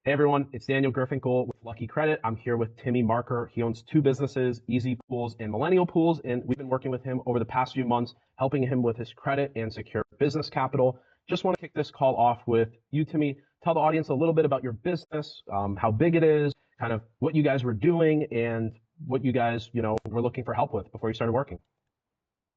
Hey everyone, it's Daniel Griffinkel with Lucky Credit. I'm here with Timmy Marker. He owns two businesses, Easy Pools and Millenial Pools, and we've been working with him over the past few months, helping him with his credit and secure business capital. Just want to kick this call off with you, Timmy. Tell the audience a little bit about your business, how big it is, kind of what you guys were doing, and what you guys, were looking for help with before you started working.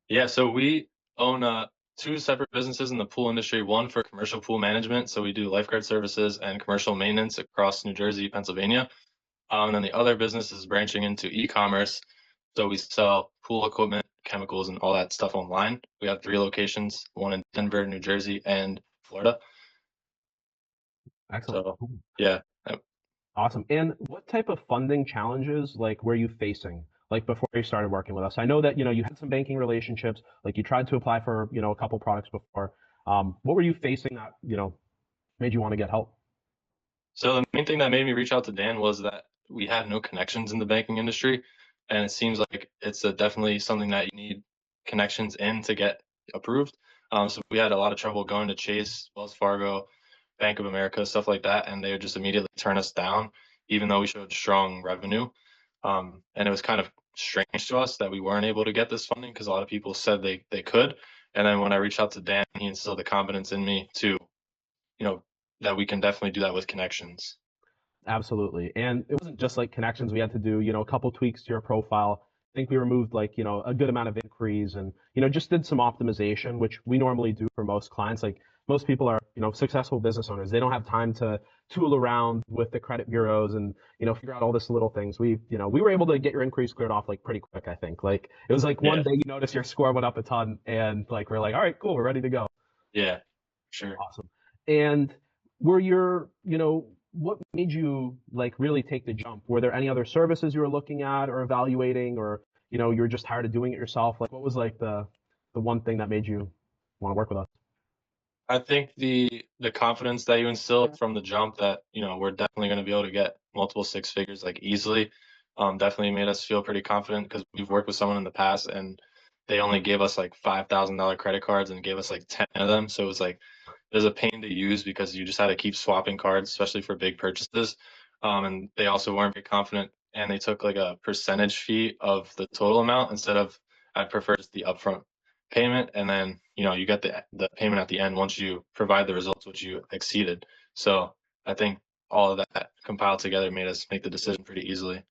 Yeah, so we own two separate businesses in the pool industry. One for commercial pool management, so we do lifeguard services and commercial maintenance across New Jersey, Pennsylvania. And then the other business is branching into e-commerce, so we sell pool equipment, chemicals, and all that stuff online. We have three locations: one in Denver, New Jersey, and Florida. Excellent. So Cool. yeah, Awesome. And what type of funding challenges were you facing before you started working with us? I know that you had some banking relationships, like you tried to apply for a couple products before. What were you facing that made you want to get help? so the main thing that made me reach out to Dan was that we had no connections in the banking industry, and it seems like it's definitely something that you need connections in to get approved. So we had a lot of trouble going to Chase, Wells Fargo, Bank of America, stuff like that, and they would just immediately turn us down, even though we showed strong revenue. And it was kind of strange to us that we weren't able to get this funding because a lot of people said they could. And then when I reached out to Dan, he instilled the confidence in me to, you know, that we can definitely do that with connections. Absolutely. And it wasn't just like connections. We had to do, a couple tweaks to your profile. I think we removed a good amount of inquiries and, just did some optimization, which we normally do for most clients. Like most people are, successful business owners. They don't have time to tool around with the credit bureaus and, figure out all this little things. We were able to get your inquiries cleared off like pretty quick, I think. Like it was like one Yeah, day you notice your score went up a ton and like we're like, all right, cool, we're ready to go. yeah, sure. Awesome. And were your, what made you like really take the jump? Were there any other services you were looking at or evaluating, or you were just tired of doing it yourself? Like, what was like the one thing that made you want to work with us? I think the confidence that you instilled from the jump that, we're definitely going to be able to get multiple six figures like easily, definitely made us feel pretty confident because we've worked with someone in the past and they only gave us like $5,000 credit cards and gave us like 10 of them. So it was like it was a pain to use because you just had to keep swapping cards, especially for big purchases. And they also weren't very confident and they took like a percentage fee of the total amount instead of I'd prefer just the upfront payment, and then you get the payment at the end once you provide the results which you exceeded. So I think all of that compiled together made us make the decision pretty easily.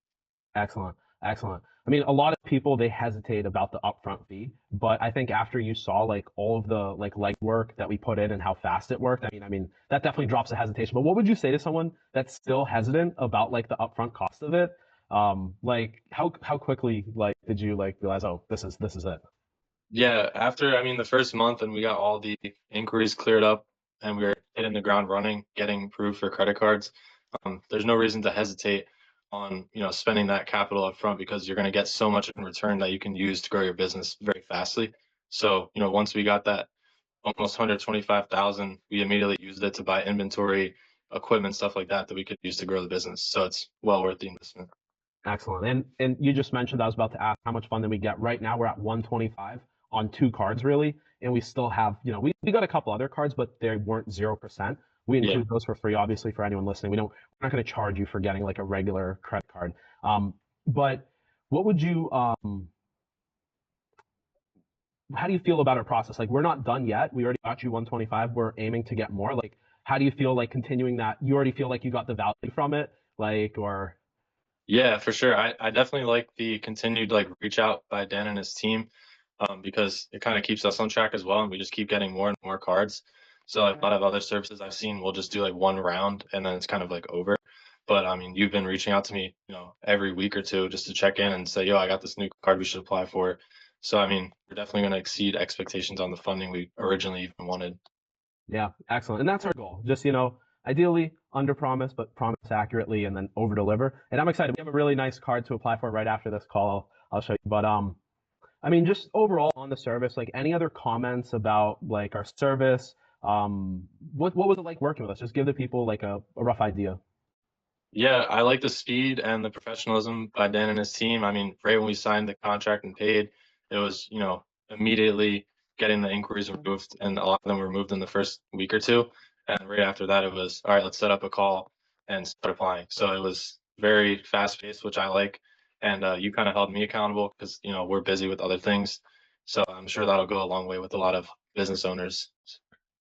Excellent, excellent. I mean, a lot of people they hesitate about the upfront fee, but I think after you saw like all of the like legwork that we put in and how fast it worked, I mean that definitely drops the hesitation. But what would you say to someone that's still hesitant about like the upfront cost of it? Like how quickly like did you like realize, oh, this is it? Yeah, after, I mean, the first month and we got all the inquiries cleared up and we were hitting the ground running, getting approved for credit cards. There's no reason to hesitate on, spending that capital up front because you're going to get so much in return that you can use to grow your business very fastly. So, once we got that almost 125,000, we immediately used it to buy inventory, equipment, stuff like that that we could use to grow the business. So it's well worth the investment. Excellent. And you just mentioned I was about to ask how much fun did we get. Right now we're at 125 on two cards really, and we still have, we got a couple other cards, but they weren't 0%. We Yeah. include those for free, obviously, for anyone listening. We're not going to charge you for getting like a regular credit card. But what would you how do you feel about our process? Like we're not done yet. We already got you 125. We're aiming to get more. Like how do you feel like continuing that? You already feel like you got the value from it, like or Yeah, for sure. I definitely like the continued like reach out by Dan and his team, because it kind of keeps us on track as well, and we just keep getting more and more cards. So like, a lot of other services I've seen will just do like one round and then it's kind of like over. But I mean, you've been reaching out to me, every week or two just to check in and say, "Yo, I got this new card we should apply for." So I mean, we're definitely going to exceed expectations on the funding we originally even wanted. Yeah, excellent. And that's our goal. Just, ideally under promise, but promise accurately and then over deliver. And I'm excited. We have a really nice card to apply for right after this call. I'll show you. But I mean, just overall on the service, like any other comments about like our service? What was it like working with us? Just give the people like a rough idea. Yeah, I like the speed and the professionalism by Dan and his team. I mean, right when we signed the contract and paid, it was, immediately getting the inquiries removed, and a lot of them were removed in the first week or two. And right after that, it was, all right, let's set up a call. and start applying. So it was very fast paced, which I like. And you kind of held me accountable because, we're busy with other things. So I'm sure that'll go a long way with a lot of business owners.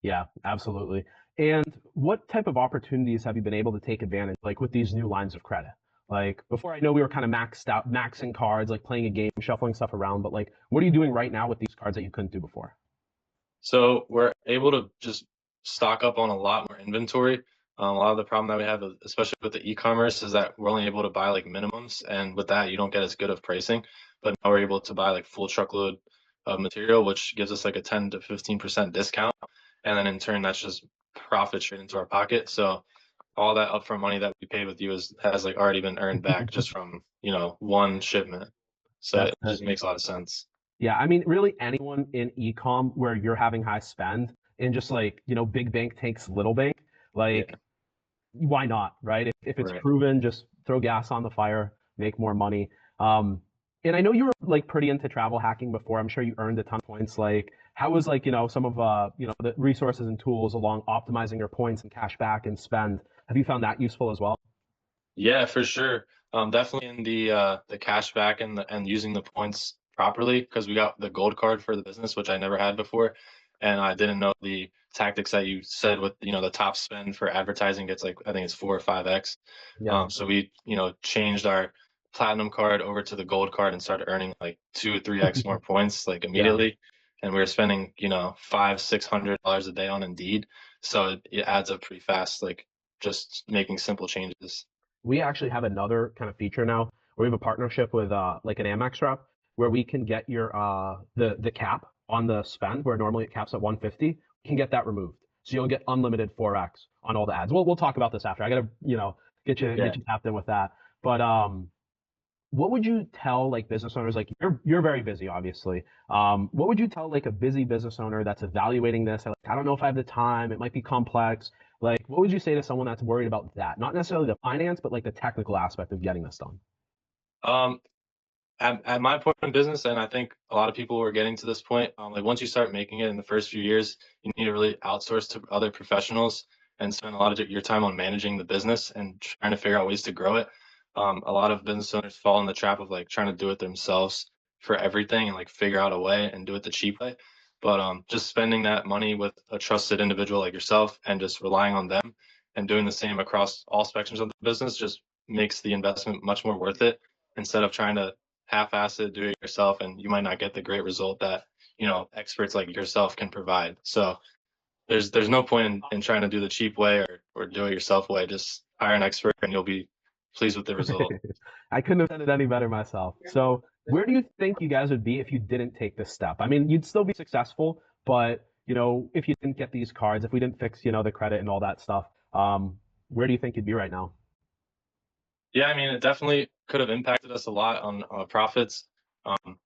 Yeah, absolutely. And what type of opportunities have you been able to take advantage, like with these new lines of credit? Like before, I know we were kind of maxed out, maxing cards, like playing a game, shuffling stuff around. But like, what are you doing right now with these cards that you couldn't do before? So we're able to just stock up on a lot more inventory. A lot of the problem that we have, especially with the e-commerce, is that we're only able to buy like minimums, and with that, you don't get as good of pricing. But now we're able to buy like full truckload of material, which gives us like a 10 to 15% discount, and then in turn, that's just profit straight into our pocket. So all that upfront money that we paid with you has like already been earned back just from one shipment. So That's it just makes a lot of sense. Yeah, I mean, really anyone in e-com where you're having high spend and just like, big bank takes little bank, Yeah, like why not, right? If it's right. proven, just throw gas on the fire, make more money. Um, and I know you were like pretty into travel hacking before. I'm sure you earned a ton of points. Like, how was like, some of the resources and tools along optimizing your points and cash back and spend? Have you found that useful as well? Yeah, for sure. Definitely in the cash back and using the points properly because we got the gold card for the business, which I never had before, and I didn't know the tactics that you said with the top spend for advertising gets like I think it's 4 or 5x. Yeah. So we changed our platinum card over to the gold card and started earning like 2 or 3x more points like Yeah. immediately, and we were spending $500-600 a day on Indeed, so it adds up pretty fast. Like just making simple changes. We actually have another kind of feature now where we have a partnership with like an Amex rep where we can get your the cap on the spend where normally it caps at 150. We can get that removed. So you'll get unlimited 4x on all the ads. We'll talk about this after. I gotta, Yeah. get you tapped in with that. But what would you tell like business owners like you're very busy obviously what would you tell like a busy business owner that's evaluating this like I don't know if I have the time, it might be complex, like what would you say to someone that's worried about that, not necessarily the finance but like the technical aspect of getting this done? Um, at my point in business, and I think a lot of people are getting to this point, like once you start making it in the first few years, you need to really outsource to other professionals and spend a lot of your time on managing the business and trying to figure out ways to grow it. A lot of business owners fall in the trap of like trying to do it themselves for everything and like figure out a way and do it the cheap way. But just spending that money with a trusted individual like yourself and just relying on them and doing the same across all spectrums of the business just makes the investment much more worth it instead of trying to half-ass it, do it yourself, and you might not get the great result that experts like yourself can provide. So there's no point in trying to do the cheap way or do it yourself way. Just hire an expert and you'll be pleased with the result. I couldn't have said it any better myself. So where do you think you guys would be if you didn't take this step? I mean, you'd still be successful, but if you didn't get these cards, if we didn't fix the credit and all that stuff, where do you think you'd be right now? Yeah, I mean, it definitely could have impacted us a lot on profits. Um,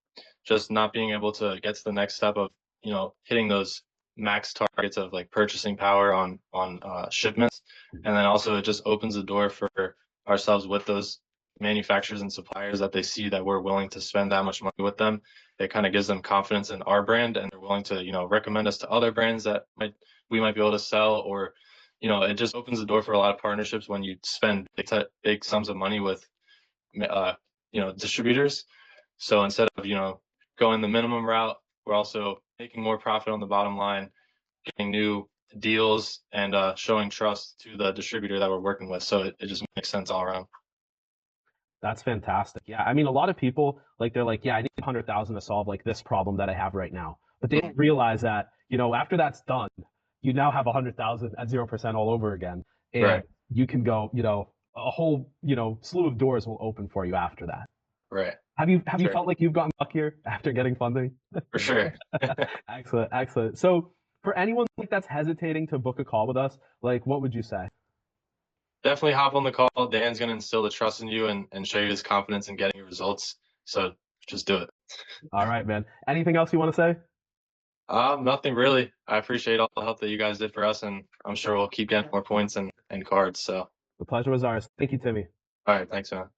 just not being able to get to the next step of hitting those max targets of like purchasing power on shipments, and then also it just opens the door for ourselves with those manufacturers and suppliers that they see that we're willing to spend that much money with them. It kind of gives them confidence in our brand, and they're willing to recommend us to other brands that we might be able to sell, or it just opens the door for a lot of partnerships when you spend big sums of money with uh, distributors. So instead of going the minimum route, we're also making more profit on the bottom line, getting new deals, and showing trust to the distributor that we're working with. So it just makes sense all around. That's fantastic. Yeah, I mean, a lot of people like they're like, yeah, I need 100,000 to solve like this problem that I have right now, but they Mhm. don't realize that after that's done, you now have 100,000 at 0% all over again, and Right, you can go, a whole slew of doors will open for you after that. right, Have you sure, felt like you've gotten luckier after getting funding? for sure. Excellent, excellent. So for anyone like that's hesitating to book a call with us, like what would you say? Definitely hop on the call. Dan's going to instill the trust in you and show you his confidence in getting your results. So just do it. All right, man. Anything else you want to say? Nothing really. I appreciate all the help that you guys did for us, and I'm sure we'll keep getting more points and cards. So, The pleasure was ours. Thank you, Timmy. all right, thanks, man.